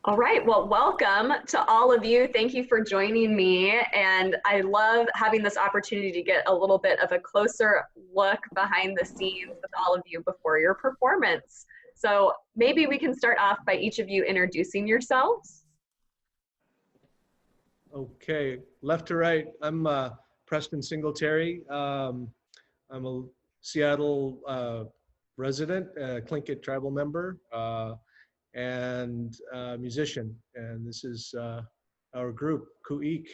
All right, well, welcome to all of you. Thank you for joining me. And I love having this opportunity to get a little bit of a closer look behind the scenes with all of you before your performance. So maybe we can start off by each of you introducing yourselves. Okay, left to right, I'm Preston Singletary. I'm a Seattle resident, Tlingit tribal member, and musician. And this is our group, Khu.eex.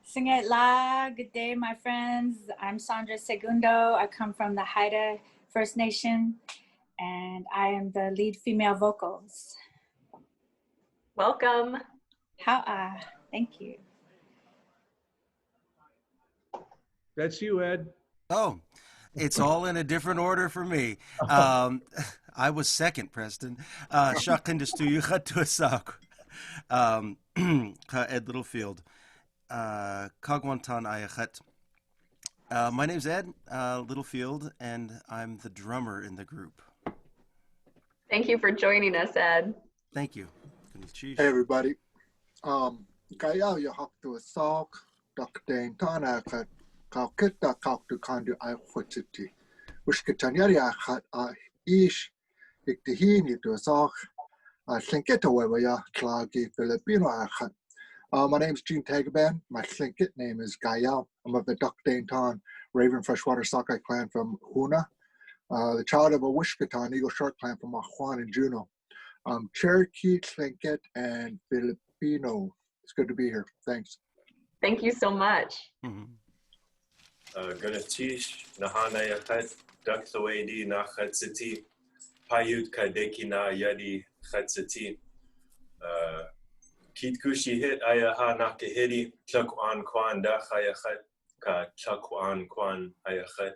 Singit La, good day, my friends. I'm Sandra Segundo. I come from the Haida First Nation, and I am the lead female vocals. Welcome. Thank you. That's you, Ed. Oh, it's all in a different order for me. I was second, Preston. Ed Littlefield. Kagwantan Ayachet. My name's Ed Littlefield, and I'm the drummer in the group. Thank you for joining us, Ed. Thank you. Hey, everybody. Kaya yahak to a sock, Dr. Dane Tana, Kalkita Kalk to Kandu I Huchiti, which Kitanyari had ish, Iktihini to a sock. I think it away, ya, Klagi Filipino. My name is Gene Tagaban. My Tlingit name is Gayal. I'm of the Duck Dane Ton Raven Freshwater Sockeye clan from Huna, the child of a Wishkatan Eagle Shark clan from Juan and Juneau. Cherokee, Tlingit, and Filipino. It's good to be here. Thanks. Thank you so much. Gunatish, Nahana Yakat, Daktawadi, Nahatsiti, Payut Kadekina Yadi Hatsiti, Kitkushi hit Ayaha Nakahidi, Chakwan Kwan Dachayachat, Ka Chakwan Kwan Ayachat,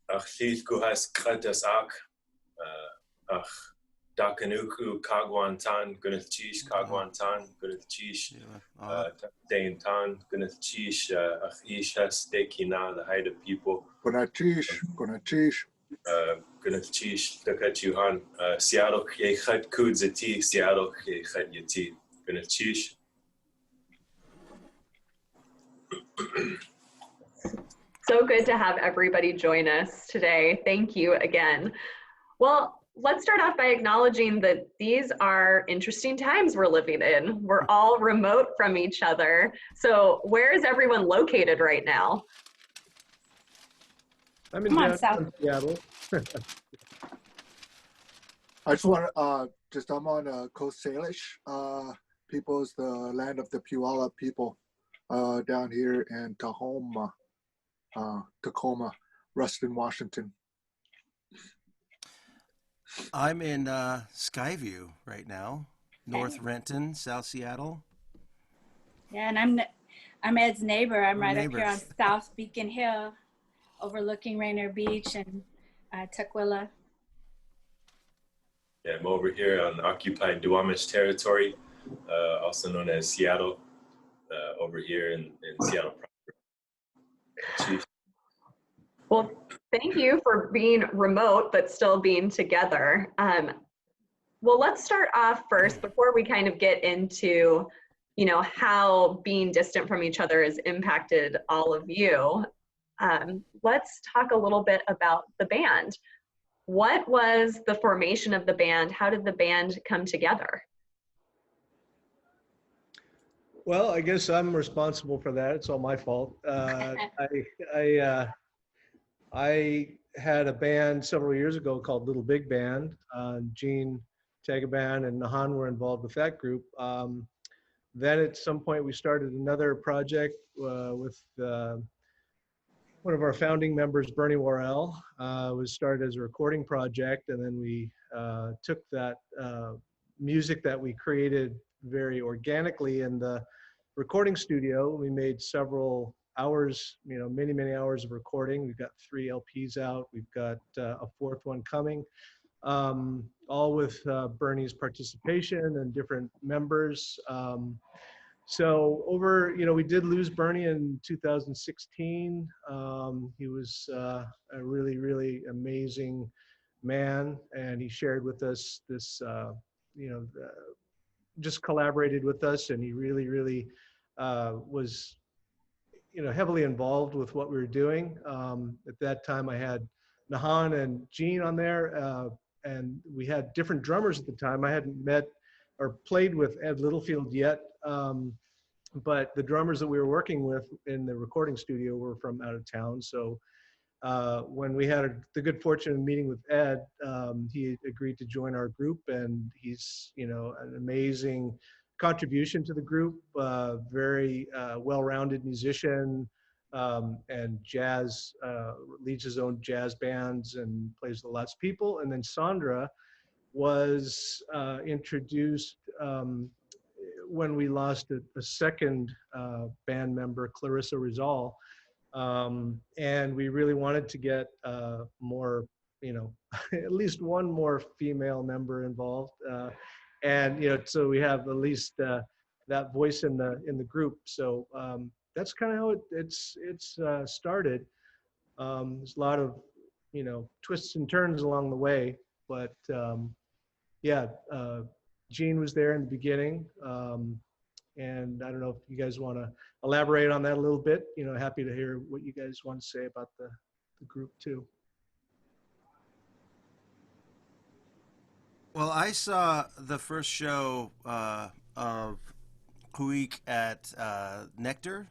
Achit Kuhas Kratasak, Ach. Dakanuku, Kagwantan, Gunatchish, Kagwantan, Gunatchish, Daintan, Gunatchish, Achishas, Dekina, the Haida people. Gunatchish, Gunatchish, Dakachuhan, Seattle, Khat Kudzati, Seattle, Khat Yati, Gunatchish. So good to have everybody join us today. Thank you again. Well, let's start off by acknowledging that these are interesting times we're living in. We're all remote from each other. So where is everyone located right now? I'm in downtown Seattle. I just want to, I'm on Coast Salish. People's the land of the Puyallup people down here in Tacoma, Ruston, Washington. I'm in Skyview right now, North Renton, South Seattle. Yeah, and I'm Ed's neighbor. I'm right up here on South Beacon Hill, overlooking Rainier Beach and Tukwila. Yeah, I'm over here on occupied Duwamish territory, also known as Seattle, over here in Seattle proper. Well, thank you for being remote, but still being together. Well, let's start off first before we kind of get into, how being distant from each other has impacted all of you. Let's talk a little bit about the band. What was the formation of the band? How did the band come together? Well, I guess I'm responsible for that. It's all my fault. I had a band several years ago called Little Big Band. Gene Tagaban and Nahan were involved with that group. Then at some point we started another project with one of our founding members, Bernie Worrell. Was started as a recording project, and then we took that music that we created very organically in the recording studio. We made several hours, many hours of recording. We've got 3 LPs out. We've got a 4th one coming, all with Bernie's participation and different members. So over, we did lose Bernie in 2016. He was a really, really amazing man, and he shared with us this, you know, just collaborated with us, and he really was, you know, heavily involved with what we were doing. At that time, I had Nahan and Gene on there, and we had different drummers at the time. I hadn't met or played with Ed Littlefield yet, but the drummers that we were working with in the recording studio were from out of town. So when we had the good fortune of meeting with Ed, he agreed to join our group, and he's, you know, an amazing contribution to the group, very well-rounded musician, and jazz, leads his own jazz bands and plays with lots of people. And then Sandra was introduced when we lost a second band member, Clarissa Rizal. And we really wanted to get more, you know, at least one more female member involved. And, you know, so we have at least that voice in the group. So that's kind of how it's started. There's a lot of, you know, twists and turns along the way, but yeah, Gene was there in the beginning. And I don't know if you guys want to elaborate on that a little bit. You know, happy to hear what you guys want to say about the group too. Well, I saw the first show of Khu.eex at Nectar.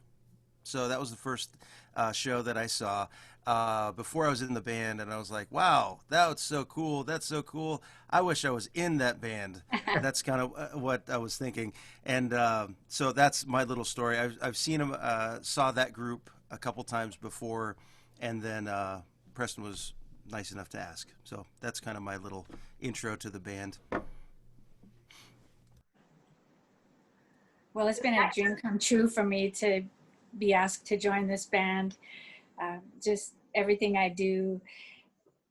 So that was the first show that I saw before I was in the band, and I was like, wow, that's so cool. That's so cool. I wish I was in that band. That's kind of what I was thinking. And so that's my little story. I've seen him, saw that group a couple times before, and then Preston was nice enough to ask. So that's kind of my little intro to the band. Well, it's been a dream come true for me to be asked to join this band. Just everything I do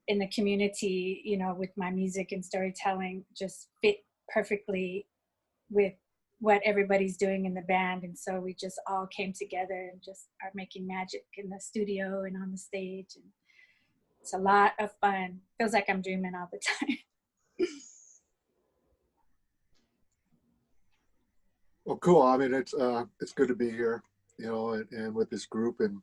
in the community, you know, with my music and storytelling just fit perfectly with what everybody's doing in the band. And so we just all came together and just are making magic in the studio and on the stage. And it's a lot of fun. Feels like I'm dreaming all the time. Well, cool. I mean, it's good to be here, you know, and with this group, and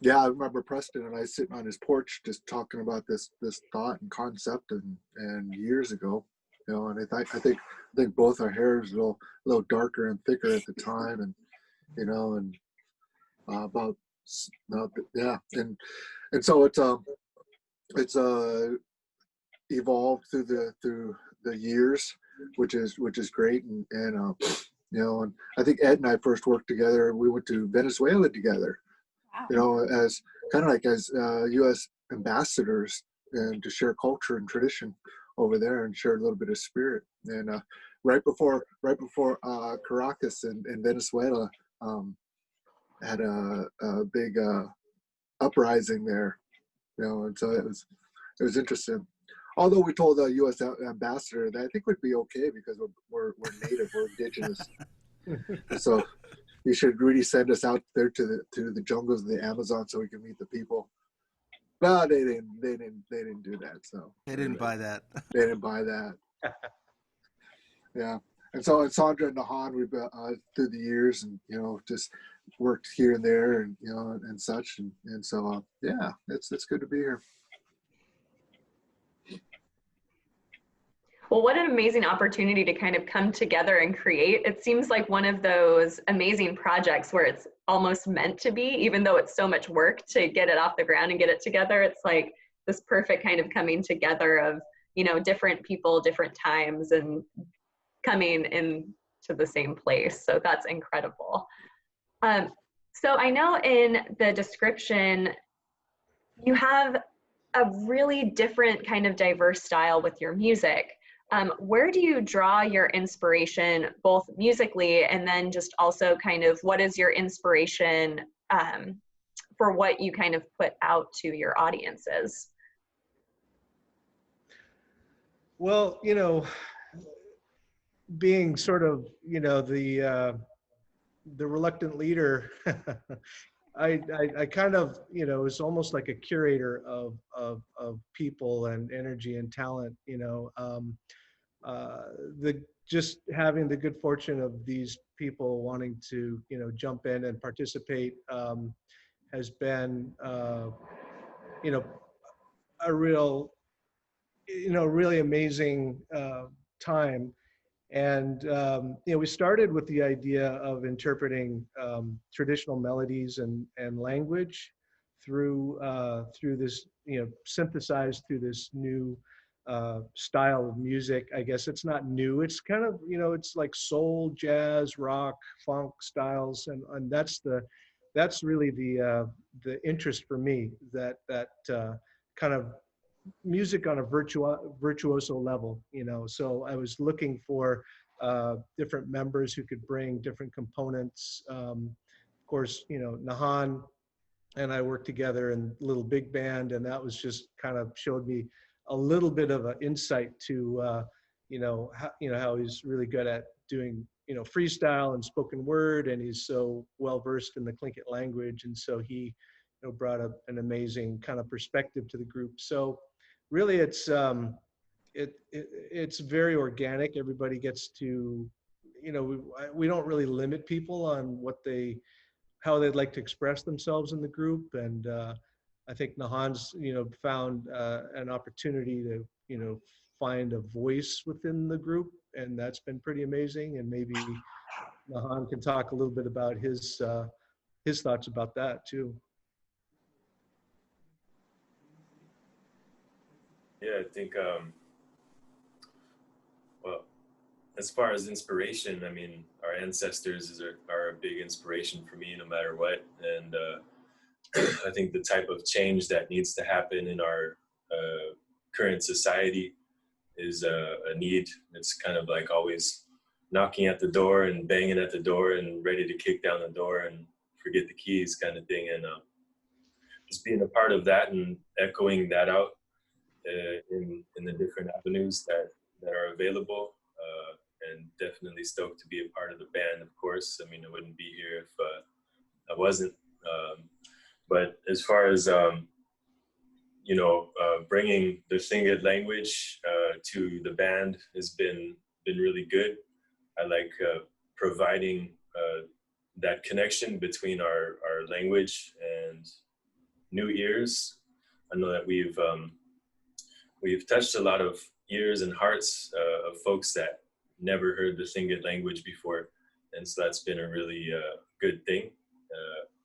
yeah, I remember Preston and I sitting on his porch just talking about this thought and concept, and years ago, you know, and I think both our hair was a little darker and thicker at the time, and you know, and about yeah, and so it's evolved through the years, which is great, and you know, and I think Ed and I first worked together. We went to Venezuela together, Wow. you know, as kind of like as U.S. ambassadors, and to share culture and tradition over there and share a little bit of spirit. And right before Caracas in Venezuela had a big uprising there, you know, and so it was interesting. Although we told the U.S. ambassador that I think we'd be okay because we're native, we're indigenous. So you should really send us out there to the jungles of the Amazon so we can meet the people. Well, they didn't do that. So They didn't buy that. They didn't buy that. Yeah, and so Sandra and Nahan, we've through the years, and you know, just worked here and there, and you know, and such, and so yeah, it's good to be here. Well, what an amazing opportunity to kind of come together and create. It seems like one of those amazing projects where it's almost meant to be, even though it's so much work to get it off the ground and get it together. It's like this perfect kind of coming together of, you know, different people, different times, and coming into the same place. So that's incredible. So I know in the description, you have a really different kind of diverse style with your music. Where do you draw your inspiration, both musically and then just also kind of what is your inspiration for what you kind of put out to your audiences? Well, you know, being sort of, you know, the reluctant leader I kind of, you know, was almost like a curator of people and energy and talent, you know. The just having the good fortune of these people wanting to, you know, jump in and participate has been, you know, a real, you know, really amazing time. And you know, we started with the idea of interpreting traditional melodies and language through this, you know, synthesized through this new style of music. I guess it's not new. It's kind of, you know, it's like soul, jazz, rock, funk styles, and that's really the interest for me. That kind of music on a virtuoso level, you know. So I was looking for different members who could bring different components. Of course, you know, Nahan and I worked together in Little Big Band, and that was just kind of showed me a little bit of an insight to, you know how he's really good at doing, you know, freestyle and spoken word, and he's so well versed in the Tlingit language, and so he, you know, brought an amazing kind of perspective to the group. So really, it's very organic. Everybody gets to, you know, we don't really limit people on how they'd like to express themselves in the group. And I think Nahan's, you know, found an opportunity to, you know, find a voice within the group, and that's been pretty amazing. And maybe Nahan can talk a little bit about his thoughts about that too. Yeah, I think, well, as far as inspiration, I mean, our ancestors are a big inspiration for me no matter what. And I think the type of change that needs to happen in our current society is a need. It's kind of like always knocking at the door and banging at the door and ready to kick down the door and forget the keys kind of thing. And just being a part of that and echoing that out in the different avenues that are available. And definitely stoked to be a part of the band, of course. I mean, I wouldn't be here if I wasn't. But as far as, you know, bringing the Tlingit language to the band has been really good. I like providing that connection between our language and new ears. I know that we've touched a lot of ears and hearts of folks that never heard the Tlingit language before. And so that's been a really good thing,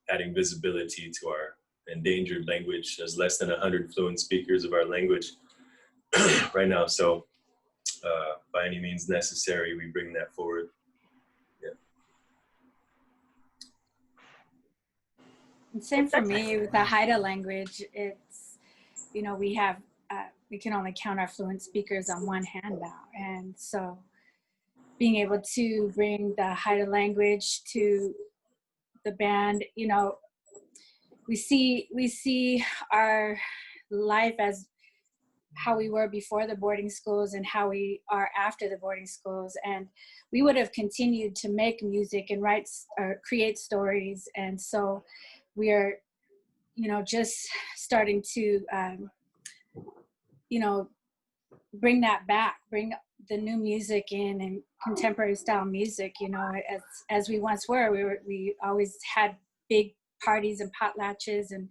adding visibility to our endangered language. There's less than 100 fluent speakers of our language right now. So by any means necessary, we bring that forward. Yeah. And same for me with the Haida language. It's, you know, we can only count our fluent speakers on one hand now. And so being able to bring the Haida language to the band, you know, we see our life as how we were before the boarding schools and how we are after the boarding schools. And we would have continued to make music and write or create stories. And so we are, you know, just starting to, you know, bring that back, bring the new music in and contemporary style music, you know, as we once were. We always had big parties and potlatches, and,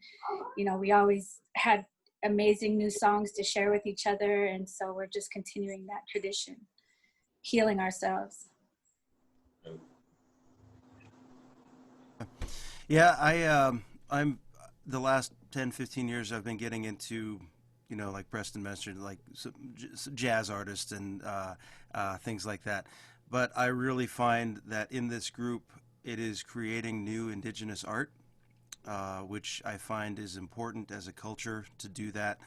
you know, we always had amazing new songs to share with each other. And so we're just continuing that tradition, healing ourselves. Yeah, I'm the last 10, 15 years I've been getting into, you know, like Preston mentioned, like jazz artists and things like that. But I really find that in this group, it is creating new indigenous art, which I find is important as a culture to do that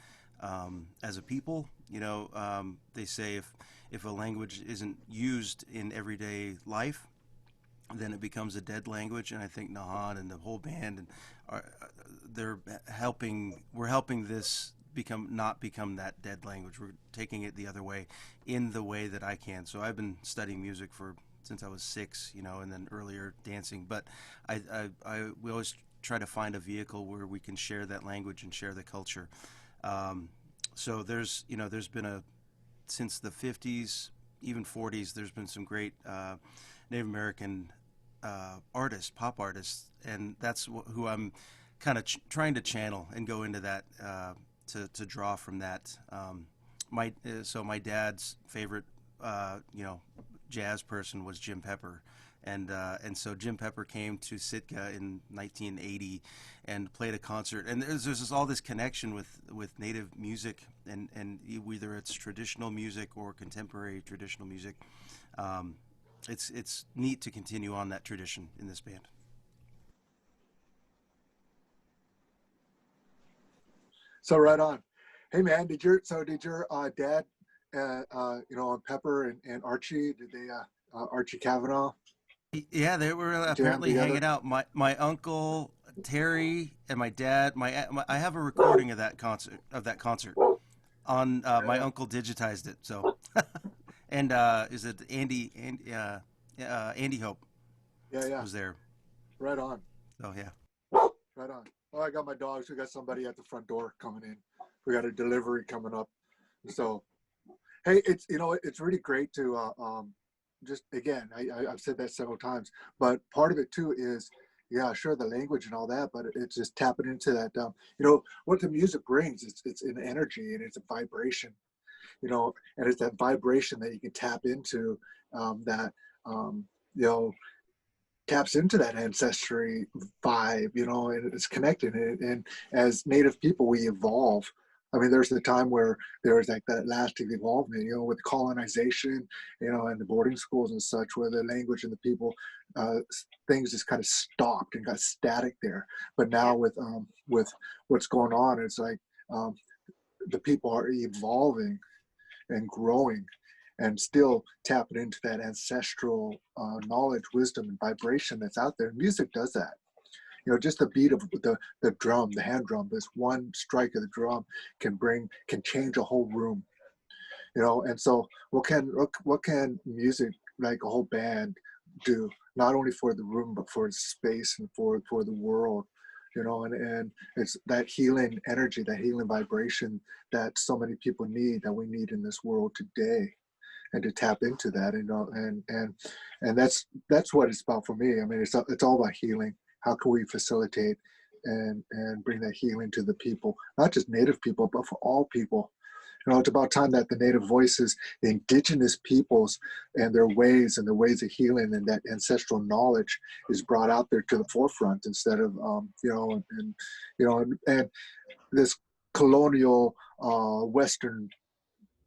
as a people. You know, they say if a language isn't used in everyday life, then it becomes a dead language. And I think Nahan and the whole band and we're helping this not become that dead language. We're taking it the other way in the way that I can. So I've been studying music since I was 6, you know, and then earlier dancing. But we always try to find a vehicle where we can share that language and share the culture. So there's been since the 50s, even 40s, there's been some great Native American artists, pop artists, and that's who I'm kind of trying to channel and go into that to draw from that. So my dad's favorite jazz person was Jim Pepper, and so Jim Pepper came to Sitka in 1980 and played a concert, and there's all this connection with Native music, and whether it's traditional music or contemporary traditional music. It's neat to continue on that tradition in this band. So right on. Hey man, did your dad, Pepper and Archie, did they Archie Kavanaugh? Yeah, they were apparently hanging out. My uncle Terry and my dad. I have a recording of that concert. On my uncle digitized it. So, and is it Andy Hope? Yeah. Was there? Right on. Oh yeah. Right on. Oh, I got my dogs. We got somebody at the front door coming in. We got a delivery coming up. So, hey, it's really great to just again. I've said that several times, but part of it too is, yeah, sure, the language and all that, but it's just tapping into that. What the music brings. It's an energy and it's a vibration. And it's that vibration that you can tap into that taps into that ancestry vibe, and it's connected. And as Native people, we evolve. I mean, there's the time where there was like that lasting evolvement, with colonization, and the boarding schools and such, where the language and the people, things just kind of stopped and got static there. But now with what's going on, it's like the people are evolving and growing and still tapping into that ancestral knowledge, wisdom, and vibration that's out there. Music does that. Just the beat of the drum, the hand drum, this one strike of the drum can change a whole room. And so what can music, like a whole band, do, not only for the room but for space and for the world. And it's that healing energy, that healing vibration that so many people need, that we need in this world today. And to tap into that, and that's what it's about for me. I mean, it's all about healing. How can we facilitate and bring that healing to the people, not just Native people, but for all people? It's about time that the Native voices, the indigenous peoples, and their ways of healing and that ancestral knowledge is brought out there to the forefront, instead of and this colonial Western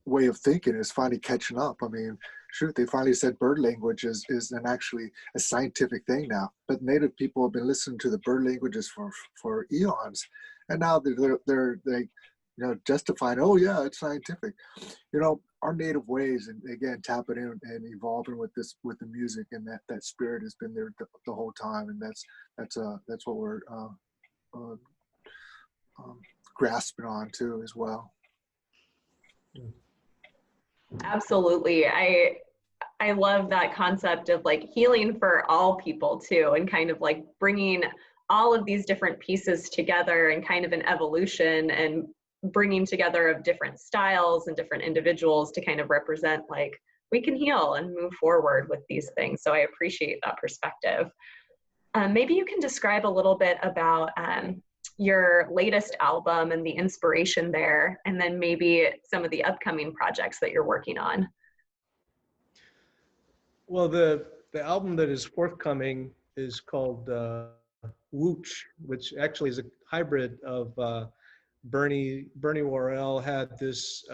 way of thinking is finally catching up. I mean, shoot, they finally said bird language is actually a scientific thing now. But Native people have been listening to the bird languages for eons, and now they're justifying, oh yeah, it's scientific. Our Native ways, and again, tapping in and evolving with the music, and that spirit has been there the whole time, and that's what we're grasping on too as well. Absolutely. I love that concept of like healing for all people too, and kind of like bringing all of these different pieces together and kind of an evolution, and bringing together of different styles and different individuals to kind of represent like we can heal and move forward with these things. So I appreciate that perspective. Maybe you can describe a little bit about your latest album and the inspiration there, and then maybe some of the upcoming projects that you're working on. Well, the album that is forthcoming is called Wooch, which actually is a hybrid of Bernie Worrell had this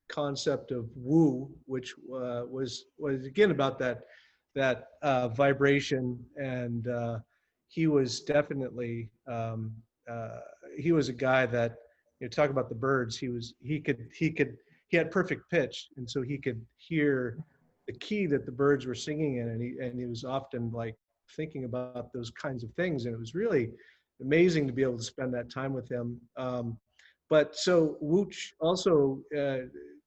concept of woo, which was again about that vibration, and he was definitely he was a guy that, talk about the birds. He had perfect pitch, and so he could hear the key that the birds were singing in, and he was often like thinking about those kinds of things, and it was really amazing to be able to spend that time with him. But so Wooch also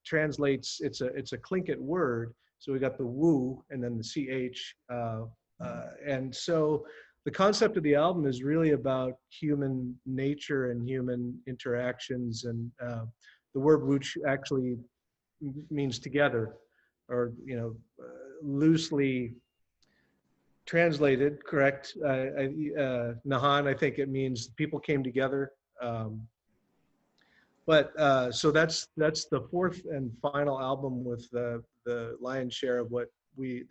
translates, it's a Tlingit word, so we got the woo and then the ch, and so the concept of the album is really about human nature and human interactions. And the word "wooch" actually means together, or loosely translated, correct? Nahan, I think it means people came together. So that's the fourth and final album with the lion's share of the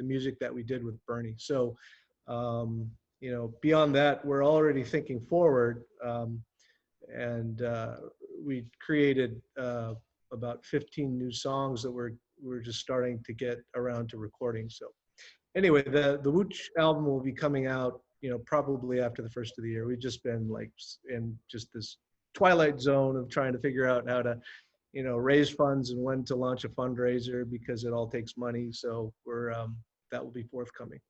music that we did with Bernie. So, beyond that, we're already thinking forward, and we created about 15 new songs that we're just starting to get around to recording. So, anyway, the Wooch album will be coming out, probably after the first of the year. We've just been like in just this twilight zone of trying to figure out how to, raise funds and when to launch a fundraiser, because it all takes money. So that will be forthcoming.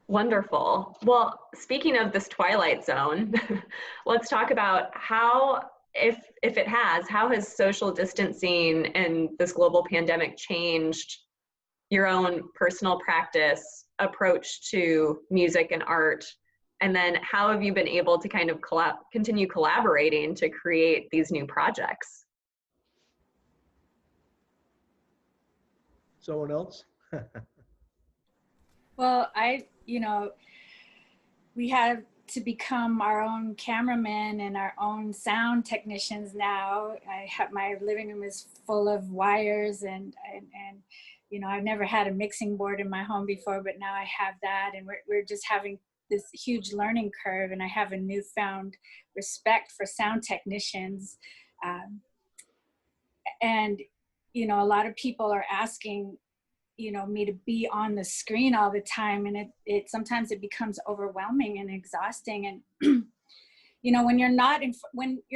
Wonderful. Well, speaking of this twilight zone, let's talk about how, if it has, how has social distancing and this global pandemic changed your own personal practice, approach to music and art? And then how have you been able to kind of continue collaborating to create these new projects? Someone else? Well, we have to become our own cameramen and our own sound technicians now. My living room is full of wires and I've never had a mixing board in my home before, but now I have that, and we're just having this huge learning curve, and I have a newfound respect for sound technicians. And a lot of people are asking me to be on the screen all the time, and it sometimes it becomes overwhelming and exhausting. And when you're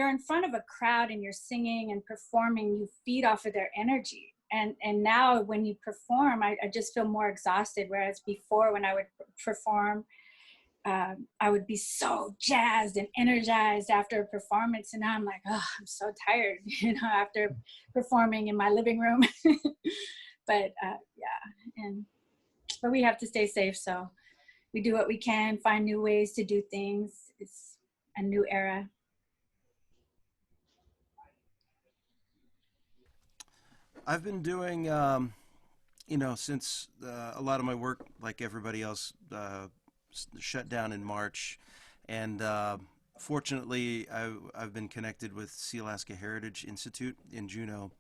in front of a crowd and you're singing and performing, you feed off of their energy. And now when you perform, I just feel more exhausted. Whereas before, when I would perform, I would be so jazzed and energized after a performance, and now I'm like, oh, I'm so tired, after performing in my living room. But but we have to stay safe, so we do what we can, find new ways to do things. It's a new era. I've been doing, since a lot of my work, like everybody else, shut down in March, and fortunately, I've been connected with Sealaska Heritage Institute in Juneau,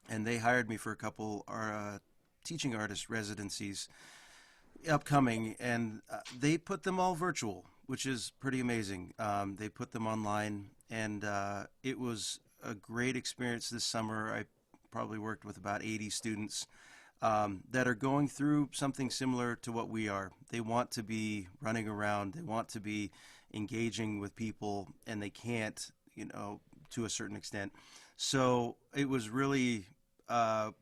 and they hired me for a couple teaching artist residencies upcoming, and they put them all virtual, which is pretty amazing. They put them online, and it was a great experience this summer. I probably worked with about 80 students that are going through something similar to what we are. They want to be running around, they want to be engaging with people, and they can't, to a certain extent. So it was really, I'm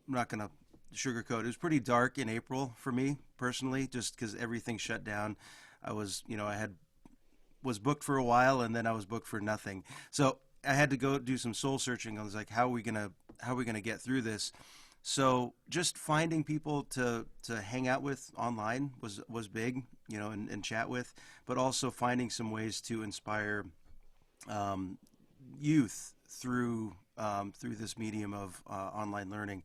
not going to sugarcoat, it was pretty dark in April for me personally, just because everything shut down. I was, was booked for a while, and then I was booked for nothing. So I had to go do some soul searching. I was like, how are we gonna get through this? So just finding people to hang out with online was big, and chat with, but also finding some ways to inspire youth through this medium of online learning.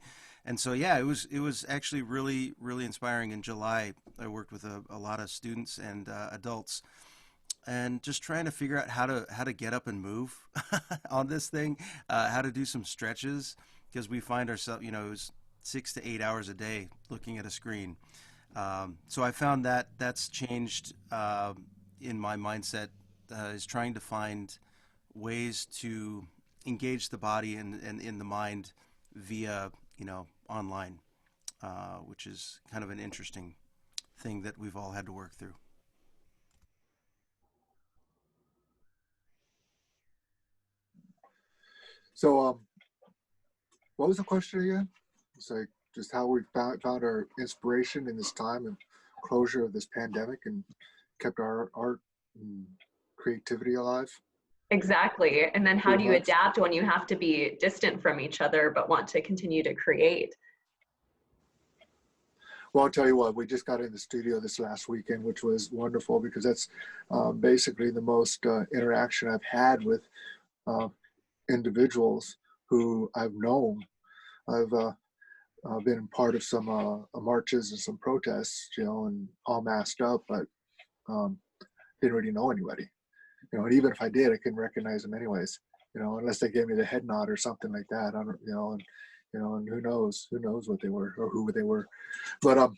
And so, yeah, it was actually really, really inspiring. In July, I worked with a lot of students and adults, and just trying to figure out how to get up and move on this thing, how to do some stretches, because we find ourselves, it was 6 to 8 hours a day looking at a screen. So I found that that's changed in my mindset, is trying to find ways to engage the body and in the mind via, online, which is kind of an interesting thing that we've all had to work through. So, what was the question again? It's like just how we found our inspiration in this time and closure of this pandemic and kept our art and creativity alive. Exactly. And then how do you adapt when you have to be distant from each other but want to continue to create? Well, I'll tell you what, we just got in the studio this last weekend, which was wonderful because that's basically the most interaction I've had with individuals who I've known. I've been part of some marches and some protests, you know, and all masked up, but didn't really know anybody, you know, and even if I did, I couldn't recognize them anyways, you know, unless they gave me the head nod or something like that. I don't, you know, and who knows what they were or who they were. But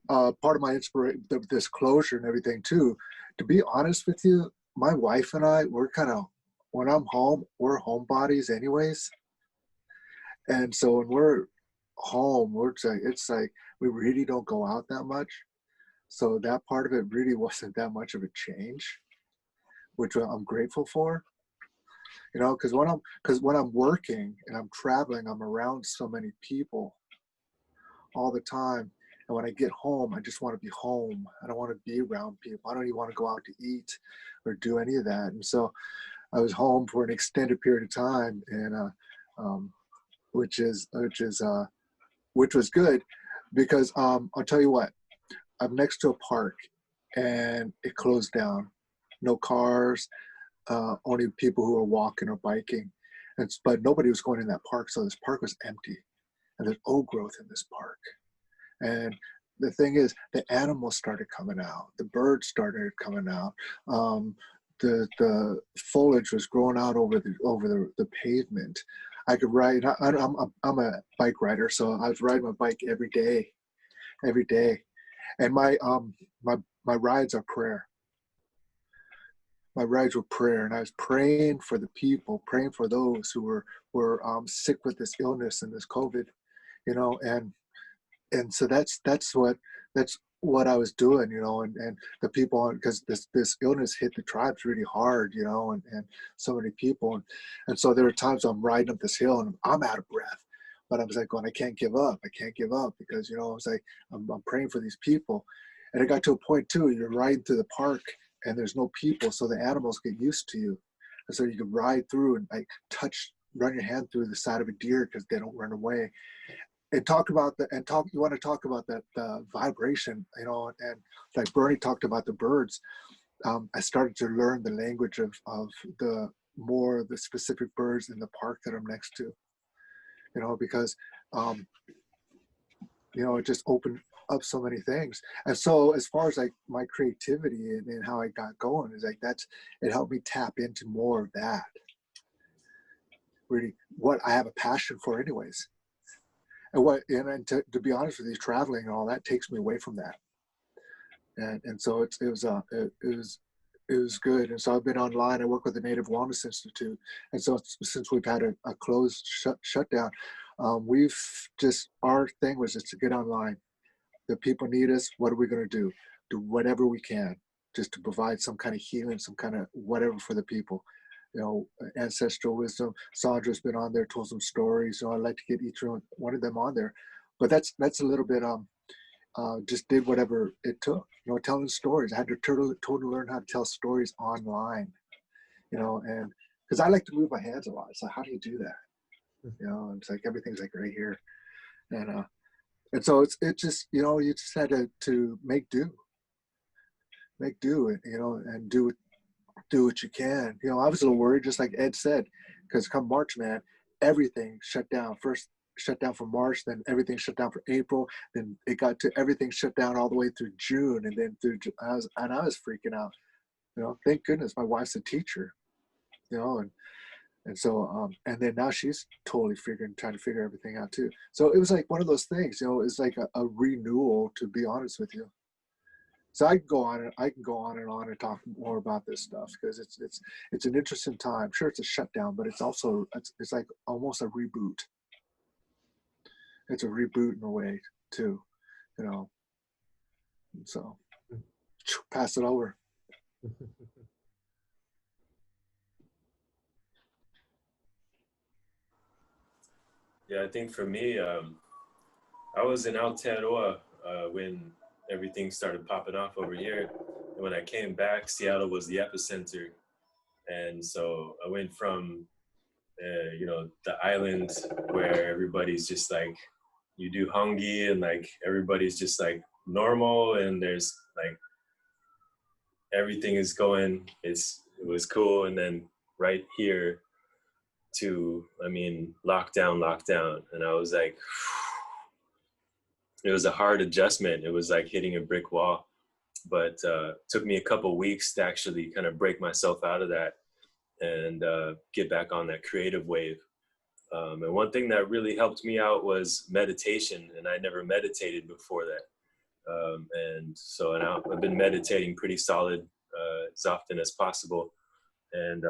part of my inspiration, this closure and everything too, to be honest with you, my wife and I, we're kind of, when I'm home, we're homebodies anyways. And so when we're home, it's like we really don't go out that much. So that part of it really wasn't that much of a change, which I'm grateful for. You know, because when I'm working and I'm traveling, I'm around so many people all the time. And when I get home, I just want to be home. I don't want to be around people. I don't even want to go out to eat or do any of that. And so I was home for an extended period of time, and which was good because I'll tell you what, I'm next to a park and it closed down. No cars, only people who are walking or biking. But nobody was going in that park, so this park was empty. And there's old growth in this park. And the thing is, the animals started coming out. The birds started coming out. The foliage was growing out over the pavement. I could ride. I'm a bike rider, so I was riding my bike every day. And my rides are prayer. My rides were prayer, and I was praying for the people, praying for those who were sick with this illness and this COVID, you know, and so that's what I was doing, you know, and the people, because this illness hit the tribes really hard, you know, and so many people, and so there were times I'm riding up this hill and I'm out of breath, but I was like going, I can't give up because, you know, I was like, I'm praying for these people, and it got to a point too, you're riding through the park and there's no people, so the animals get used to you, and so you can ride through and like run your hand through the side of a deer because they don't run away. And you want to talk about that vibration, you know, and like Bernie talked about the birds. I started to learn the language of the specific birds in the park that I'm next to, you know, because you know, it just opened up so many things. And so as far as like my creativity and how I got going is like it helped me tap into more of that, really what I have a passion for anyways. And to be honest with you, traveling and all that takes me away from that. And so it was good. And so I've been online. I work with the Native Wellness Institute. And so since we've had a closed shutdown, our thing was just to get online. The people need us. What are we going to do? Do whatever we can just to provide some kind of healing, some kind of whatever for the people. You know, ancestral wisdom. Sandra's been on there, told some stories. You know, I'd like to get each one of them on there, but that's a little bit just did whatever it took. You know, telling stories. I had to totally learn how to tell stories online. You know, and because I like to move my hands a lot. It's like, how do you do that? You know, and it's like everything's like right here, and so it just, you know, you just had to make do, and you know, and do what you can. You know, I was a little worried, just like Ed said, because come March, man, everything shut down. First shut down for March, then everything shut down for April, then it got to everything shut down all the way through June, and then I was freaking out. You know, thank goodness my wife's a teacher. You know, and so and then now she's totally trying to figure everything out too. So it was like one of those things. You know, it's like a renewal, to be honest with you. So I can go on and on and talk more about this stuff because it's an interesting time. Sure, it's a shutdown, but it's also it's like almost a reboot. It's a reboot in a way too, you know. So pass it over. Yeah, I think for me, I was in Aotearoa when everything started popping off over here. And when I came back, Seattle was the epicenter. And so I went from, you know, the island where everybody's just like you do hongi and like everybody's just like normal, and there's like everything is going. It was cool, and then right here to, I mean, lockdown, and I was like, it was a hard adjustment. It was like hitting a brick wall, but took me a couple weeks to actually kind of break myself out of that and get back on that creative wave. And one thing that really helped me out was meditation, and I never meditated before that. And so now I've been meditating pretty solid as often as possible. And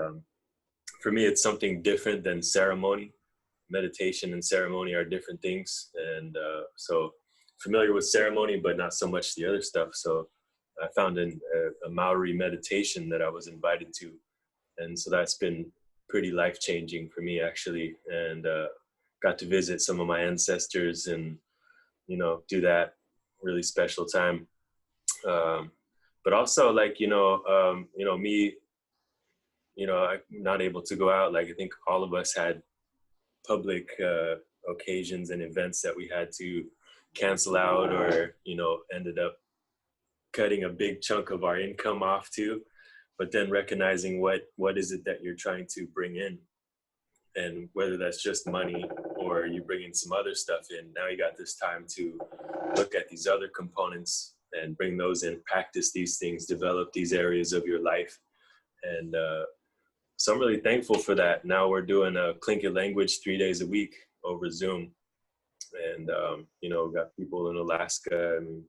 for me, it's something different than ceremony. Meditation and ceremony are different things. And so familiar with ceremony, but not so much the other stuff. So I found a Maori meditation that I was invited to. And so that's been pretty life-changing for me, actually. And got to visit some of my ancestors and, you know, do that really special time. But also, like, me, I'm not able to go out. Like, I think all of us had public occasions and events that we had to cancel out, or, ended up cutting a big chunk of our income off to. But then recognizing what is it that you're trying to bring in, and whether that's just money or you bring in some other stuff in. Now you got this time to look at these other components and bring those in, practice these things, develop these areas of your life. And so I'm really thankful for that. Now we're doing a Tlingit language 3 days a week over Zoom. And, we've got people in Alaska and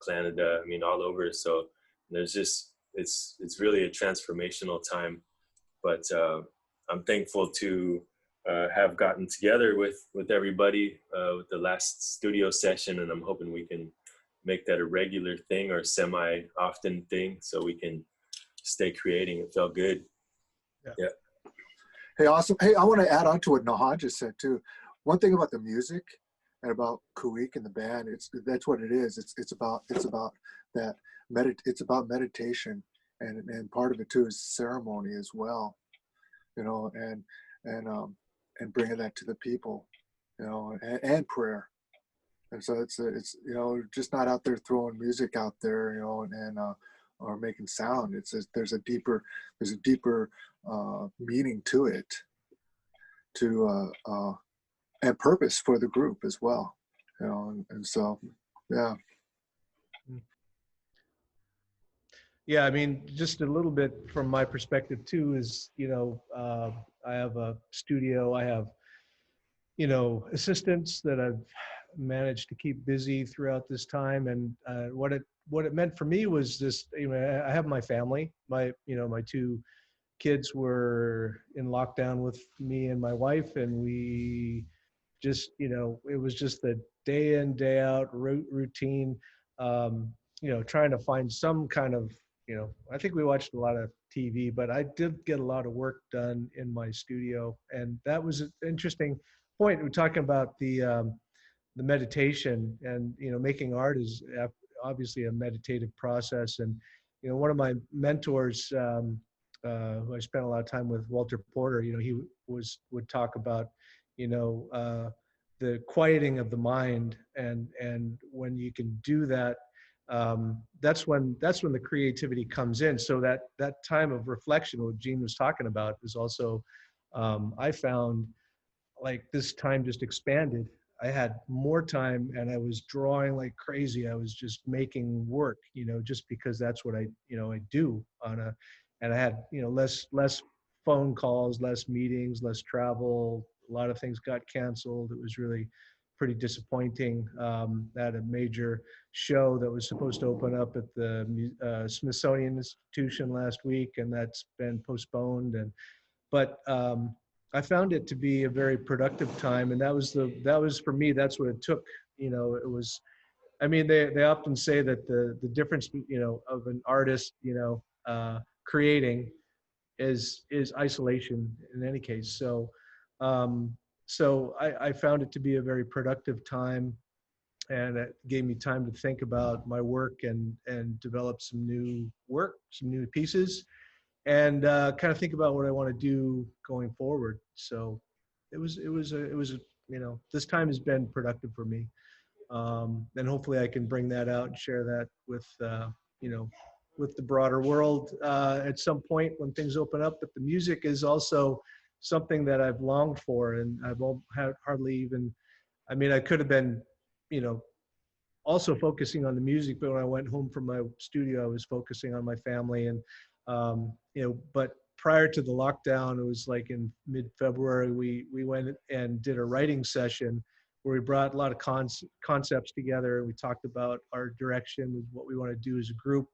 Canada, all over. So there's just, it's really a transformational time. But I'm thankful to have gotten together with everybody with the last studio session, and I'm hoping we can make that a regular thing or semi-often thing so we can stay creating. It felt good. Yeah. Hey, awesome. Hey, I want to add on to what Nahan just said too. One thing about the music and about Khu.eex and the band, that's what it is. It's about that it's about meditation, and part of it too is ceremony as well, and bringing that to the people, and prayer. And so it's just not out there throwing music out there, or making sound. There's a deeper meaning to it, and purpose for the group as well, and so yeah. Yeah, just a little bit from my perspective too is, I have a studio, I have, assistants that I've managed to keep busy throughout this time. And what it meant for me was just, I have my family, my two kids were in lockdown with me and my wife, and we just, it was just the day in, day out routine, trying to find some kind of, I think we watched a lot of TV, but I did get a lot of work done in my studio. And that was an interesting point. We're talking about the meditation, and, making art is obviously a meditative process. And, one of my mentors, who I spent a lot of time with, Walter Porter, he would talk about, the quieting of the mind, and when you can do that, that's when the creativity comes in. So that time of reflection, what Gene was talking about, is also, I found, like, this time just expanded. I had more time, and I was drawing like crazy. I was just making work, just because that's what I do and I had, less phone calls, less meetings, less travel. A lot of things got canceled. It was really pretty disappointing. I had a major show that was supposed to open up at the Smithsonian Institution last week, and that's been postponed. But I found it to be a very productive time, and that was for me. That's what it took. It was. They often say that the difference, of an artist, creating is isolation in any case. So, I found it to be a very productive time, and it gave me time to think about my work and develop some new work, some new pieces, and kind of think about what I want to do going forward. So it was this time has been productive for me. And hopefully I can bring that out and share that with, with the broader world at some point when things open up. But the music is also something that I've longed for, and I've had hardly even, I could have been, also focusing on the music, but when I went home from my studio, I was focusing on my family. And, but prior to the lockdown, it was like in mid-February, we went and did a writing session where we brought a lot of concepts together, and we talked about our direction, what we want to do as a group,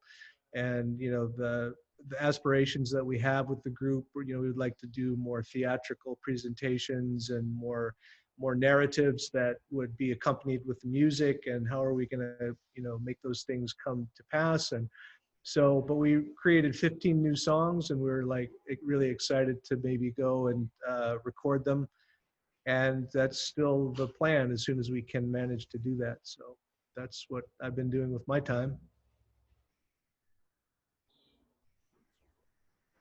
and the aspirations that we have with the group. We would like to do more theatrical presentations and more narratives that would be accompanied with the music, and how are we going to make those things come to pass. And so, but we created 15 new songs, and we were like really excited to maybe go and record them. And that's still the plan, as soon as we can manage to do that. So that's what I've been doing with my time.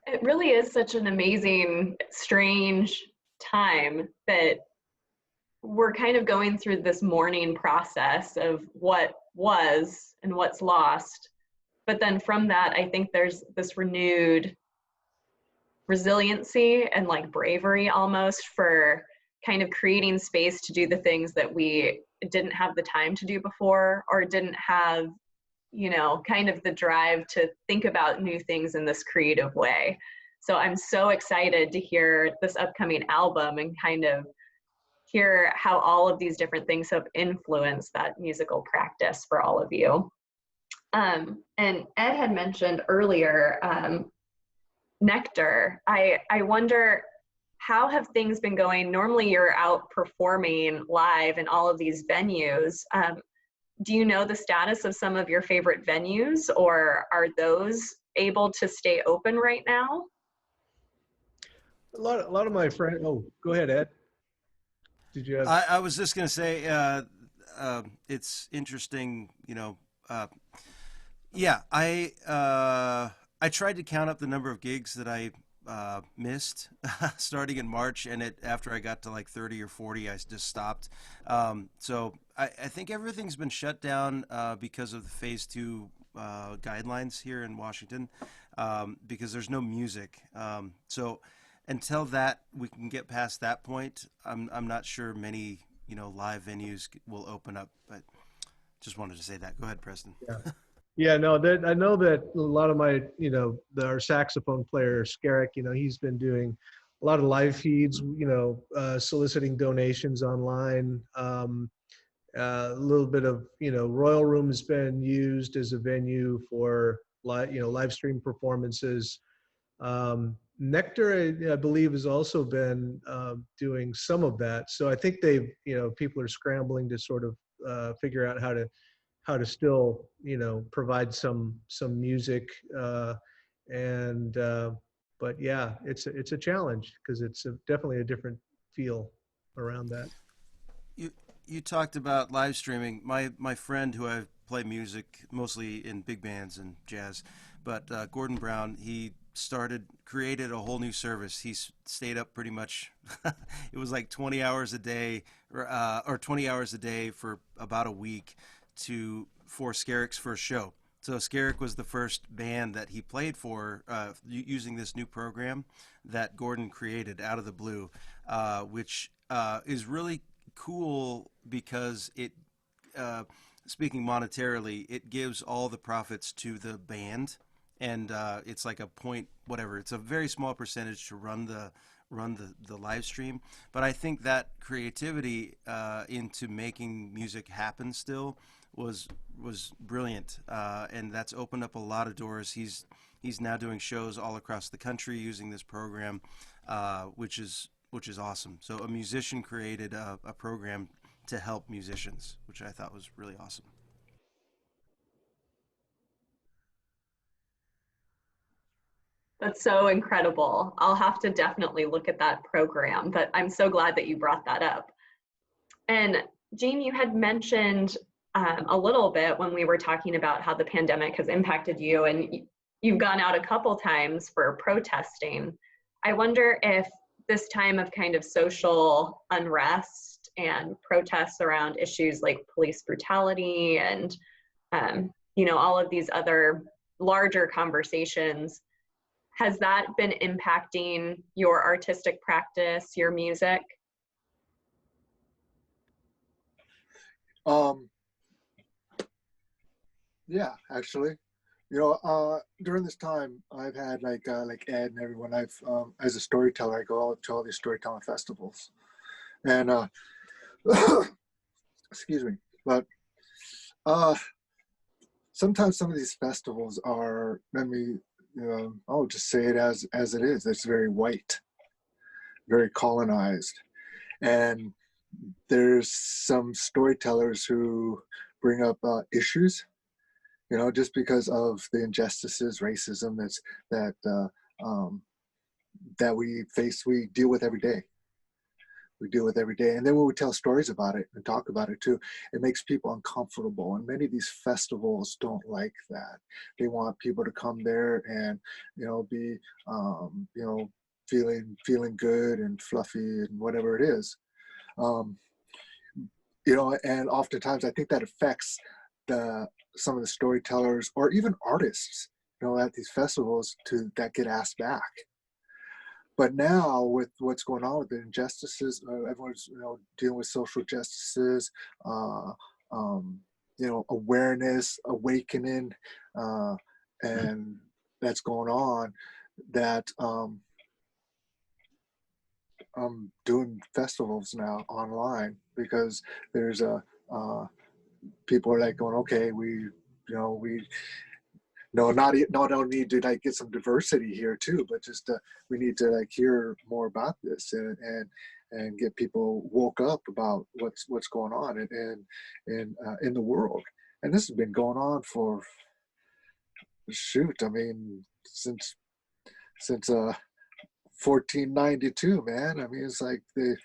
It really is such an amazing, strange time that we're kind of going through this mourning process of what was and what's lost. But then from that, I think there's this renewed resiliency and like bravery almost for kind of creating space to do the things that we didn't have the time to do before, or didn't have, kind of the drive to think about new things in this creative way. So I'm so excited to hear this upcoming album and kind of hear how all of these different things have influenced that musical practice for all of you. And Ed had mentioned earlier, Nectar. I wonder, how have things been going? Normally you're out performing live in all of these venues. Do you know the status of some of your favorite venues, or are those able to stay open right now? A lot of my friends. Oh, go ahead, Ed. Did you have? I was just going to say, it's interesting, yeah, I tried to count up the number of gigs that I missed starting in March, and after I got to like 30 or 40, I just stopped. So I think everything's been shut down because of the phase 2 guidelines here in Washington, because there's no music. So until that we can get past that point, I'm not sure many live venues will open up. But just wanted to say that. Go ahead, Preston. Yeah, no, I know that a lot of my, our saxophone player, Skerrick, he's been doing a lot of live feeds, soliciting donations online. A little bit of, Royal Room has been used as a venue for live stream performances. Nectar, I believe, has also been doing some of that. So I think people are scrambling to sort of figure out how to still, provide some music. But yeah, it's a challenge, because it's definitely a different feel around that. You talked about live streaming. My friend, who I play music mostly in big bands and jazz, but Gordon Brown, he created a whole new service. He stayed up pretty much, it was like 20 hours a day, or 20 hours a day for about a week for Skerrick's first show. So Skerrick was the first band that he played for using this new program that Gordon created out of the blue, which is really cool because it, speaking monetarily, it gives all the profits to the band, and it's like a point whatever. It's a very small percentage to run the live stream, but I think that creativity into making music happen still was brilliant, and that's opened up a lot of doors. He's now doing shows all across the country using this program, which is awesome. So a musician created a program to help musicians, which I thought was really awesome. That's so incredible. I'll have to definitely look at that program, but I'm so glad that you brought that up. And Jean, you had mentioned a little bit when we were talking about how the pandemic has impacted you, and you've gone out a couple times for protesting. I wonder if this time of kind of social unrest and protests around issues like police brutality and, you know, all of these other larger conversations. Has that been impacting your artistic practice, your music? Yeah, actually, you know, during this time, I've had like Ed and everyone. I've as a storyteller, I go out to all these storytelling festivals, and excuse me, but sometimes some of these festivals are. Let me, I'll just say it as it is. It's very white, very colonized, and there's some storytellers who bring up issues, you know, just because of the injustices, racism that we face, we deal with every day. We deal with every day. And then when we tell stories about it and talk about it too, it makes people uncomfortable. And many of these festivals don't like that. They want people to come there and, you know, be, you know, feeling good and fluffy and whatever it is. You know, and oftentimes I think that affects some of the storytellers or even artists, you know, at these festivals that get asked back. But now with what's going on with the injustices, everyone's, you know, dealing with social justices, you know, awareness, awakening, and that's going on. That I'm doing festivals now online because there's people are like going, okay, we don't need to like get some diversity here too, but just we need to like hear more about this and get people woke up about what's going on in the world. And this has been going on for, shoot, I mean, since 1492, man. I mean, it's like they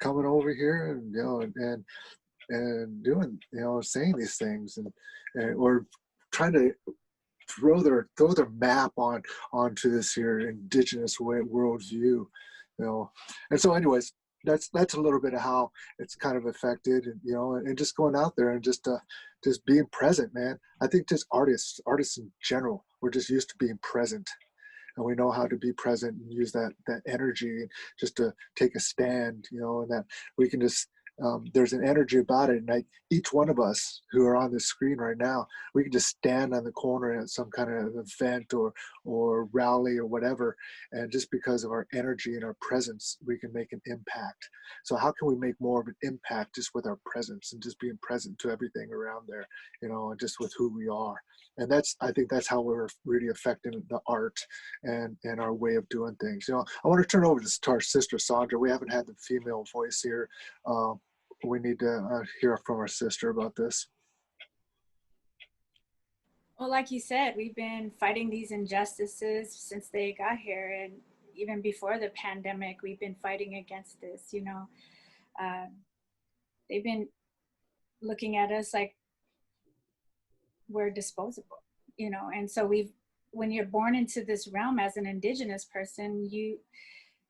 coming over here and, you know, and doing, you know, saying these things and or trying to throw their map onto this here indigenous worldview, you know. And so anyways, that's a little bit of how it's kind of affected, and, you know, and just going out there and just being present, man. I think just artists in general, we're just used to being present, and we know how to be present and use that energy just to take a stand, you know, and that we can just there's an energy about it. And like each one of us who are on the screen right now, we can just stand on the corner at some kind of event or rally or whatever. And just because of our energy and our presence, we can make an impact. So how can we make more of an impact just with our presence and just being present to everything around there, you know, and just with who we are. And I think that's how we're really affecting the art and our way of doing things. You know, I want to turn over to our sister, Sandra. We haven't had the female voice here. We need to hear from our sister about this. Well, like you said, we've been fighting these injustices since they got here, and even before the pandemic, we've been fighting against this, you know. They've been looking at us like we're disposable, you know. And so when you're born into this realm as an indigenous person, you,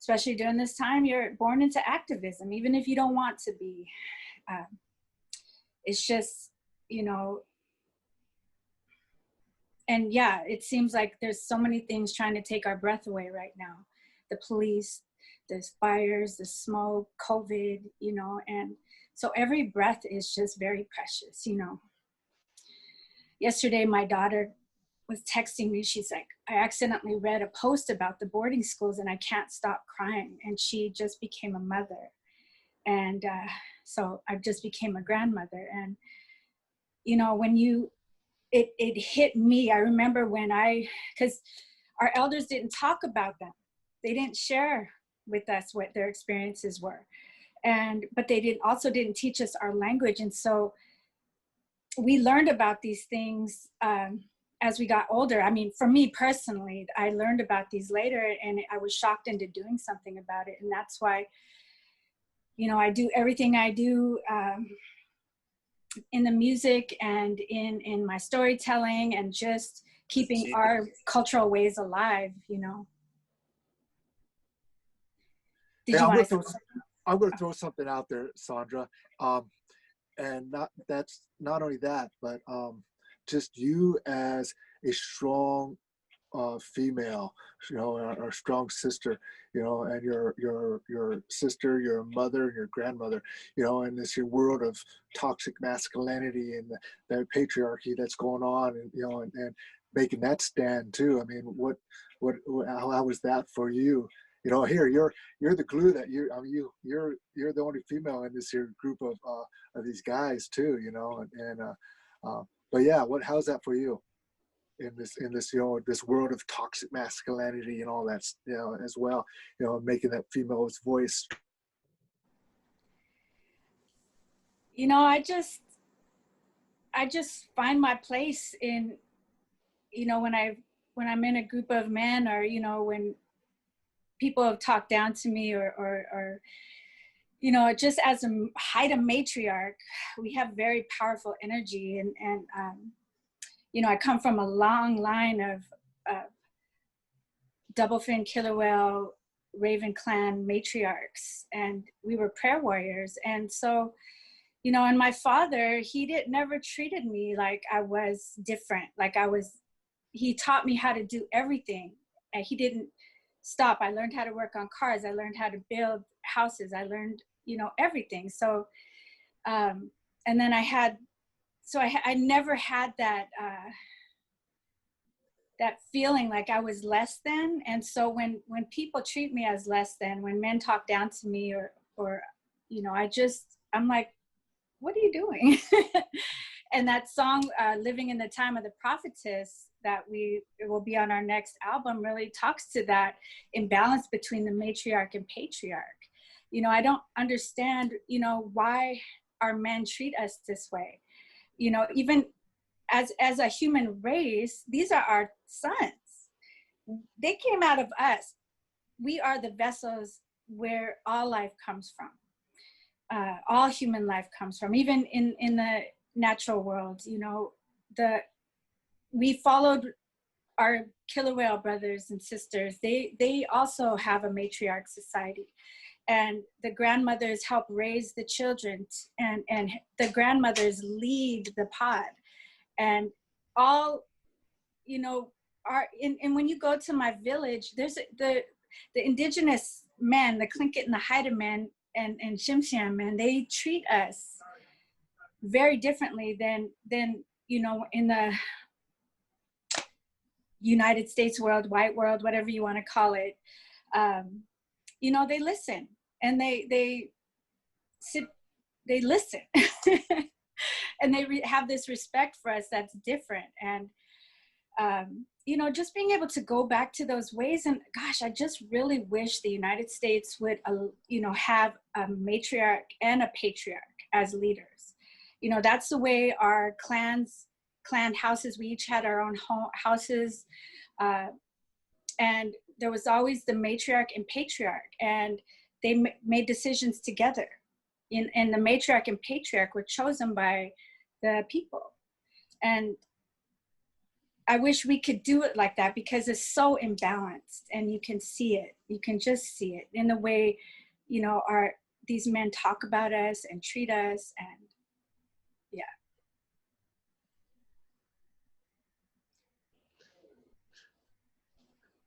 especially during this time, you're born into activism, even if you don't want to be. It's just, you know, and yeah, it seems like there's so many things trying to take our breath away right now. The police, the fires, the smoke, COVID, you know, and so every breath is just very precious, you know. Yesterday, my daughter was texting me. She's like, I accidentally read a post about the boarding schools and I can't stop crying. And she just became a mother. And so I just became a grandmother. And, you know, when it hit me, I remember when because our elders didn't talk about them. They didn't share with us what their experiences were. But they also didn't teach us our language. And so we learned about these things as we got older. I mean, for me personally, I learned about these later and I was shocked into doing something about it. And that's why, you know, I do everything I do in the music and in my storytelling and just keeping our cultural ways alive, you know. Did you want to say something? I'm going to throw something out there, Sandra. And that's not only that, but just you as a strong female, or strong sister, and your sister, your mother, and your grandmother, in this world of toxic masculinity and the patriarchy that's going on, and making that stand too. I mean, how was that for you? Here you're the glue that you're the only female in this here group of these guys too, but yeah, how's that for you in this this world of toxic masculinity and all that, as well, making that female's voice? I just find my place in, when I'm in a group of men, or when people have talked down to me, or just as a haida matriarch, we have very powerful energy, and I come from a long line of double fin killer whale raven clan matriarchs, and we were prayer warriors. And so and my father, he never treated me like I was different, he taught me how to do everything, and he didn't stop. I learned how to work on cars, I learned how to build houses, I learned everything. So and then I never had that that feeling like I was less than. And so when people treat me as less than, when men talk down to me, or I'm like, what are you doing? And that song, Living in the Time of the Prophetess, that it will be on our next album, really talks to that imbalance between the matriarch and patriarch. I don't understand, why our men treat us this way. Even as a human race, these are our sons. They came out of us. We are the vessels where all life comes from. All human life comes from. Even in the natural world, we followed our killer whale brothers and sisters. They also have a matriarch society, and the grandmothers help raise the children, and the grandmothers lead the pod, and all and when you go to my village, there's the indigenous men, the Tlingit and the Haida men, and Shimshan men, they treat us very differently than in the United States world, white world, whatever you want to call it. They listen, and they listen, and they have this respect for us that's different. And just being able to go back to those ways. And gosh, I just really wish the United States would, have a matriarch and a patriarch as leaders. That's the way our clan houses, we each had our own houses. And there was always the matriarch and patriarch, and they made decisions together. And the matriarch and patriarch were chosen by the people. And I wish we could do it like that, because it's so imbalanced, and you can see it. You can just see it in the way, these men talk about us and treat us, and yeah.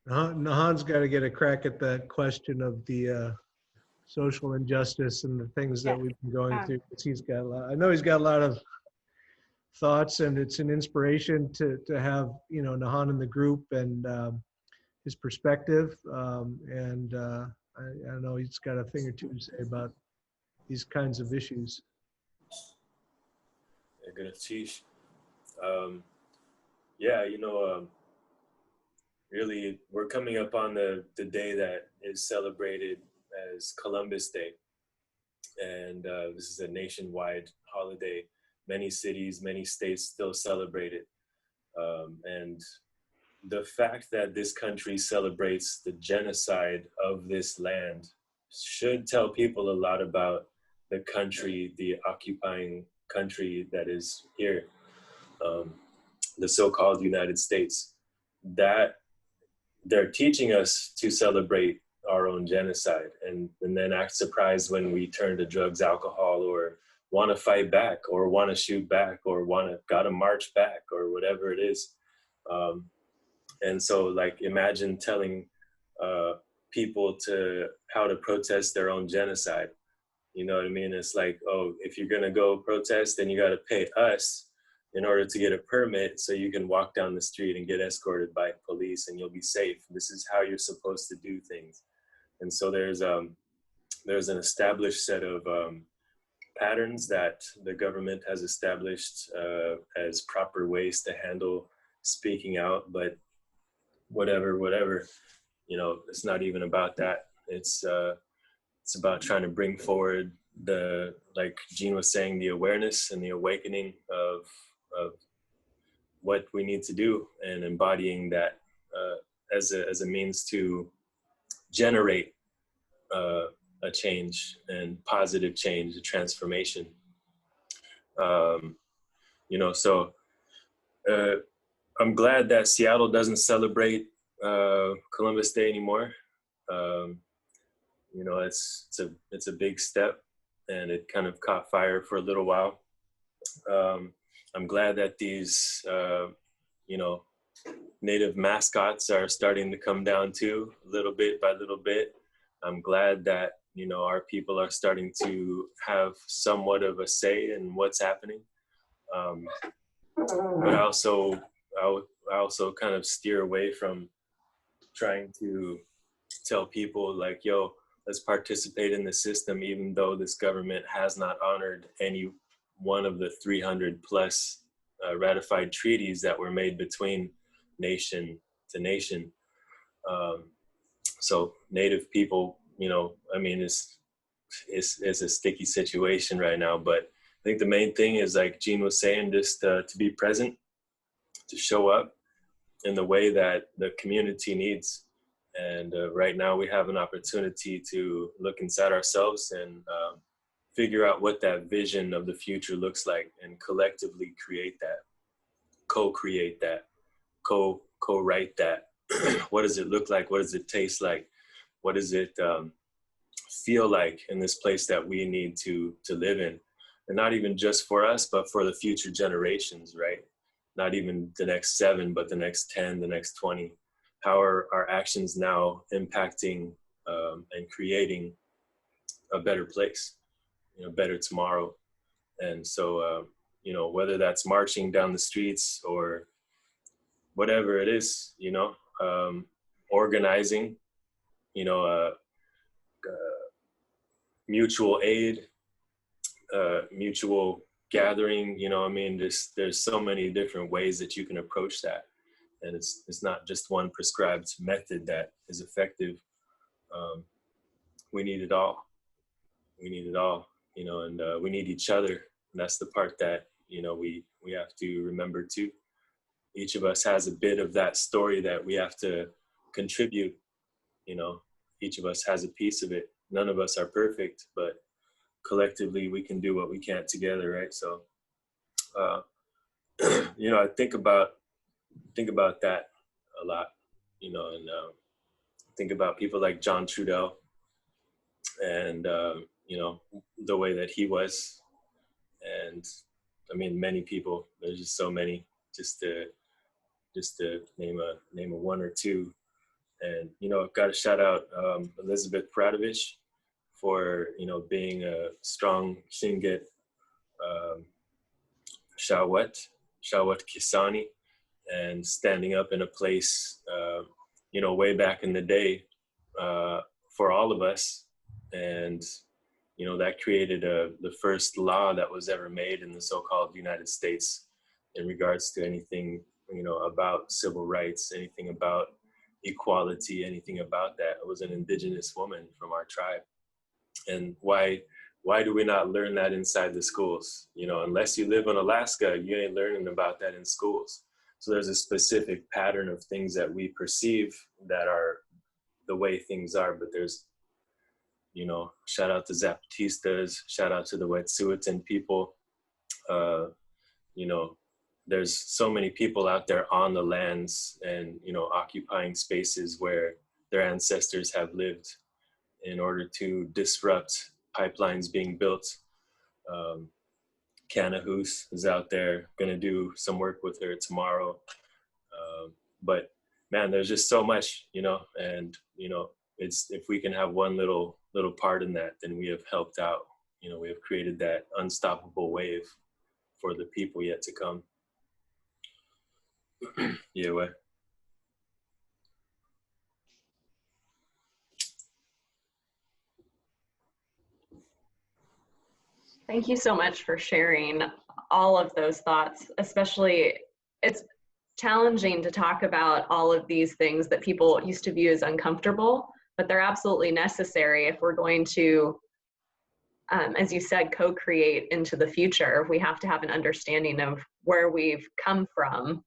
Nahan's got to get a crack at that question of the social injustice and the things that we've been going through. I know he's got a lot of thoughts, and it's an inspiration to have Nahan in the group, and his perspective, and I know he's got a thing or two to say about these kinds of issues. Good teach. Really, we're coming up on the day that is celebrated as Columbus Day, and this is a nationwide holiday. Many cities, many states still celebrate it. And the fact that this country celebrates the genocide of this land should tell people a lot about the country, the occupying country that is here, the so-called United States. That they're teaching us to celebrate our own genocide, and then act surprised when we turn to drugs, alcohol, or want to fight back, or want to shoot back, or gotta march back, or whatever it is. And so, like, imagine telling people how to protest their own genocide. You know what I mean? It's like, oh, if you're gonna go protest, then you got to pay us in order to get a permit so you can walk down the street and get escorted by police and you'll be safe. This is how you're supposed to do things. And so there's an established set of patterns that the government has established as proper ways to handle speaking out. But whatever, you know, it's not even about that. It's about trying to bring forward like Gene was saying, the awareness and the awakening of what we need to do, and embodying that as a means to generate a change, and positive change, a transformation. You know, so I'm glad that Seattle doesn't celebrate Columbus Day anymore. You know, it's a big step, and it kind of caught fire for a little while. I'm glad that these, you know, native mascots are starting to come down too, little bit by little bit. I'm glad that, you know, our people are starting to have somewhat of a say in what's happening. But I also kind of steer away from trying to tell people like, yo, let's participate in the system, even though this government has not honored any one of the 300 plus ratified treaties that were made between nation to nation. So Native people, you know, I mean, it's a sticky situation right now, but I think the main thing is, like Gene was saying, just to be present, to show up in the way that the community needs. And right now we have an opportunity to look inside ourselves and figure out what that vision of the future looks like, and collectively create that, co-create that, co-write that. What does it look like? What does it taste like? What does it feel like in this place that we need to live in? And not even just for us, but for the future generations, right? Not even the next 7, but the next 10, the next 20. How are our actions now impacting and creating a better place, you know, better tomorrow? And so, you know, whether that's marching down the streets or whatever it is, you know, organizing, you know, mutual aid, mutual gathering, you know, I mean, there's so many different ways that you can approach that. And it's not just one prescribed method that is effective. We need it all. We need it all, you know, and we need each other. And that's the part that, you know, we have to remember too. Each of us has a bit of that story that we have to contribute, you know. Each of us has a piece of it. None of us are perfect, but collectively we can do what we can together, right? So, you know, I think about that a lot, you know, and think about people like John Trudell, and you know, the way that he was, and I mean, many people. There's just so many. Just to name a one or two. And, you know, I've got to shout out Elizabeth Pradovich for, you know, being a strong Shinget Shawat Kisani, and standing up in a place, you know, way back in the day for all of us. And, you know, that created the first law that was ever made in the so-called United States in regards to anything, you know, about civil rights, anything about equality, anything about that. It was an indigenous woman from our tribe. And why do we not learn that inside the schools? You know, unless you live in Alaska, you ain't learning about that in schools. So there's a specific pattern of things that we perceive that are the way things are, but there's, you know, shout out to Zapatistas, shout out to the Wet'suwet'en people. You know, there's so many people out there on the lands and, you know, occupying spaces where their ancestors have lived in order to disrupt pipelines being built. Canahoos is out there, gonna do some work with her tomorrow. But man, there's just so much, you know, and you know, it's, if we can have one little part in that, then we have helped out. You know, we have created that unstoppable wave for the people yet to come. Yeah, way. Thank you so much for sharing all of those thoughts, especially it's challenging to talk about all of these things that people used to view as uncomfortable, but they're absolutely necessary if we're going to, as you said, co-create into the future. We have to have an understanding of where we've come from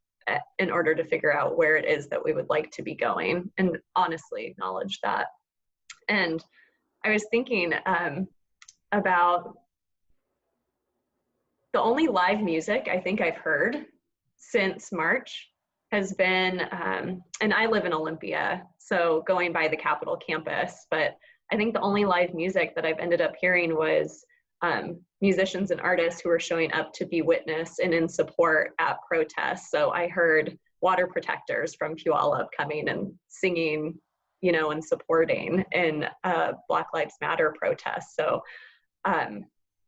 in order to figure out where it is that we would like to be going, and honestly acknowledge that. And I was thinking about the only live music I think I've heard since March has been, and I live in Olympia, so going by the Capitol campus, but I think the only live music that I've ended up hearing was musicians and artists who were showing up to be witness and in support at protests. So I heard Water Protectors from Puyallup coming and singing, you know, and supporting in Black Lives Matter protests. So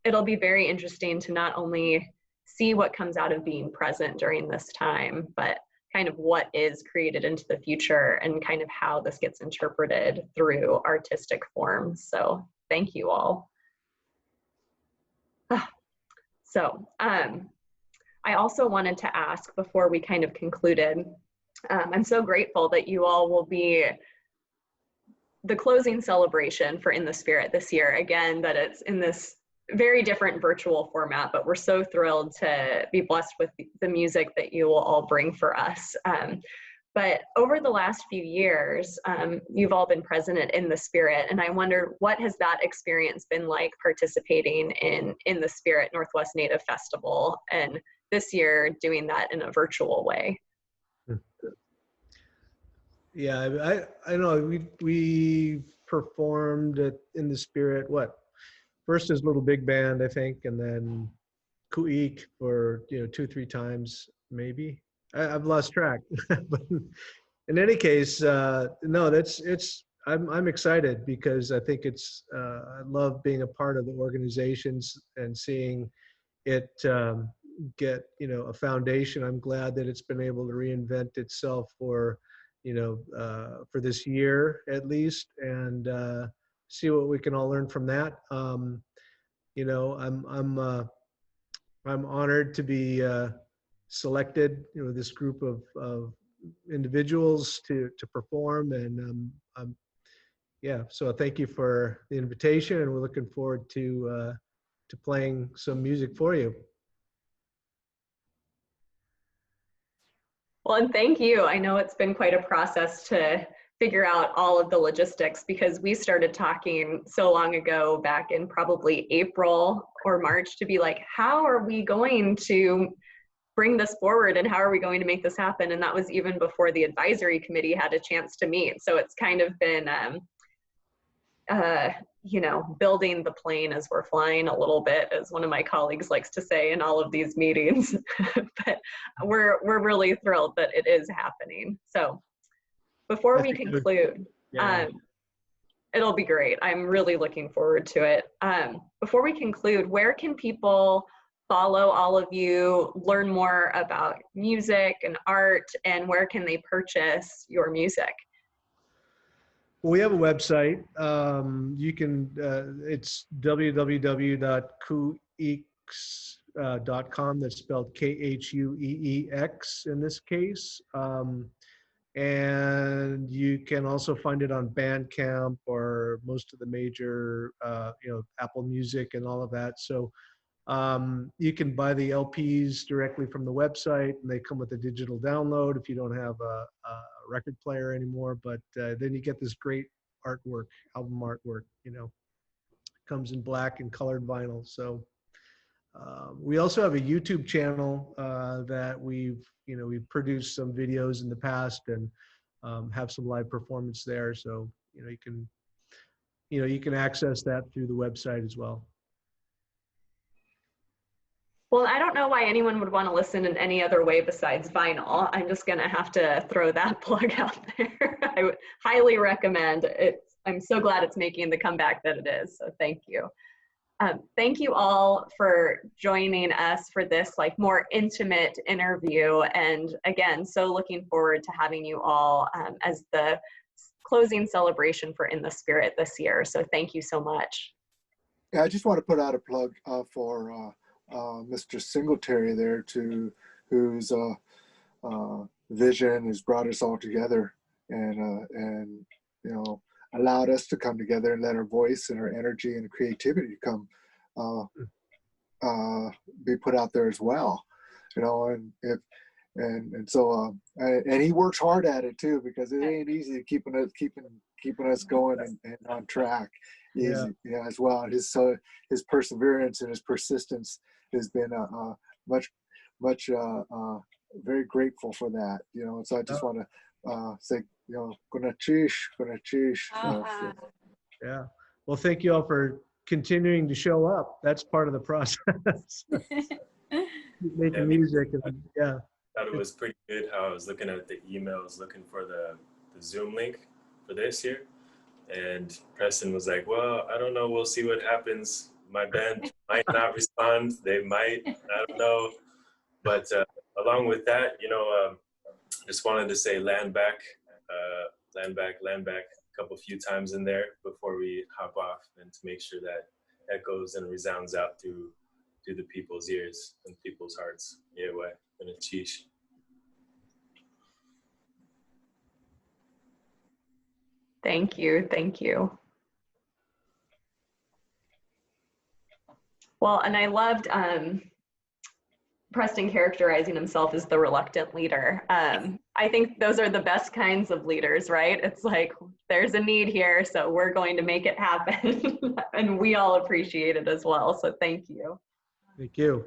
it'll be very interesting to not only see what comes out of being present during this time, but kind of what is created into the future and kind of how this gets interpreted through artistic forms. So thank you all. So I also wanted to ask before we kind of concluded, I'm so grateful that you all will be the closing celebration for In the Spirit this year. Again, that it's in this very different virtual format, but we're so thrilled to be blessed with the music that you will all bring for us. But over the last few years, you've all been present at In the Spirit, and I wondered, what has that experience been like participating in the Spirit Northwest Native Festival, and this year doing that in a virtual way? Yeah, I know we performed In the Spirit, first as Little Big Band, I think, and then Khu.eex for 2-3 times maybe. I've lost track. But in any case, no, I'm excited because I think I love being a part of the organizations and seeing it get a foundation. I'm glad that it's been able to reinvent itself for this year at least, and see what we can all learn from that. I'm honored to be selected, this group of individuals to perform, and so thank you for the invitation, and we're looking forward to playing some music for you. Well, and thank you. I know it's been quite a process to figure out all of the logistics, because we started talking so long ago, back in probably April or March, to be like, how are we going to bring this forward and how are we going to make this happen? And that was even before the advisory committee had a chance to meet. So it's kind of been, building the plane as we're flying a little bit, as one of my colleagues likes to say in all of these meetings. But we're really thrilled that it is happening. So before we conclude, it'll be great. I'm really looking forward to it. Before we conclude, where can people follow all of you, learn more about music and art, and where can they purchase your music? We have a website. You can, it's www.Khu.eex.com. That's spelled K-H-U-E-E-X in this case. And you can also find it on Bandcamp or most of the major, Apple Music and all of that. So you can buy the LPs directly from the website, and they come with a digital download if you don't have a record player anymore. But then you get this great artwork, album artwork, comes in black and colored vinyl. So we also have a YouTube channel that we've produced some videos in the past, and have some live performance there. So, you can access that through the website as well. Well, I don't know why anyone would want to listen in any other way besides vinyl. I'm just going to have to throw that plug out there. I would highly recommend it. I'm so glad it's making the comeback that it is. So thank you. Thank you all for joining us for this more intimate interview. And again, so looking forward to having you all as the closing celebration for In the Spirit this year. So thank you so much. Yeah, I just want to put out a plug for Mr. Singletary there, whose vision has brought us all together and allowed us to come together and let our voice and our energy and creativity come be put out there as well. And so he works hard at it too, because it ain't easy keeping us going and on track easy, as well. And his perseverance and his persistence has been much very grateful for that, so I just want to say, Gunachish. Yeah. Well, thank you all for continuing to show up. That's part of the process. Making music. And, yeah. I thought it was pretty good how I was looking at the emails, looking for the Zoom link for this year. And Preston was like, well, I don't know. We'll see what happens. My band might not respond. They might. I don't know. But along with that, just wanted to say land back a few times in there before we hop off, and to make sure that echoes and resounds out through the people's ears and people's hearts. Yeah, way. And a cheesh. Thank you. Thank you. Well, and I loved Preston characterizing himself as the reluctant leader. I think those are the best kinds of leaders, right? It's like, there's a need here, so we're going to make it happen. And we all appreciate it as well. So thank you. Thank you.